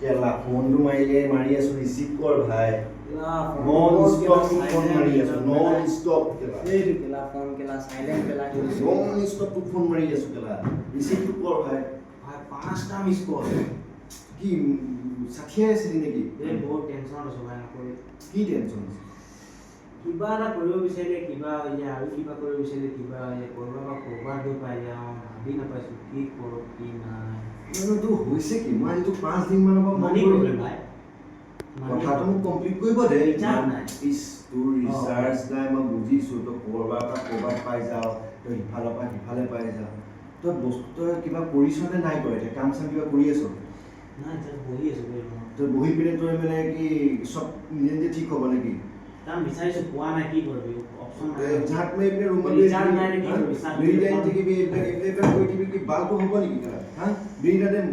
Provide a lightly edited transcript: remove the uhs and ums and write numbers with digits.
কেলা ফোনটো মাৰি আছো ৰিচিভ কৰ ভাই নন স্টপ ফোন মাৰি আছো নন স্টপ কেলা এই কেলা ফোন কেলা সাইলেন্ট কেলা দিছো নন স্টপ ফোন মাৰি আছো কেলা ৰিচিভ কৰ ভাই ভাই পাঁচটা মিস কল কি সাথিয়াই আছিলি নেকি এই বহুত টেনশন আছে ভাই নকৰি কি টেনচন আছে কিবা এটা কৰিব বিচাৰিলে কিবা হৈ যায় আৰু কিবা কৰিব বিচাৰিলে কিবা হৈ যায় কৰবাত গৈ পাই যাওঁ ভাবি নাপাইছো কি কৰোঁ কি নাই তো হৈছে কি মই আজি 5 দিন মানৰ পৰা মানি প্ৰব্লেম ভাই কথাটো মোক কমপ্লিট কৰিব দে ৰিচাৰ্জ নাই ইস তোৰ ৰিচাৰ্জ নাই মই বুজিছো তই কৰবাত পাই যাও তই ইফালৰ পৰা সিফালে পাই যাও তই বস্তু কিবা কৰিছ নে নাই কৰে এতিয়া কাম চাম কিবা কৰি আছ নাই জাষ্ট বহি আছো তই বহি পিনে তই মানে কি সব নিজে নিজে ঠিক হ'ব নেকি কাম বিচাৰিছো পোৱা নাই কি কৰিবি অপচন নাই ঝাট মাৰি পিনে ৰুমত ৰিচাৰ্জ নাই নে কি কৰিবি বিৰিয়ানী থাকিবি এইবিলাক কৰি দিবি কি বালটো হ'ব নেকি হা বিৰিয়ানী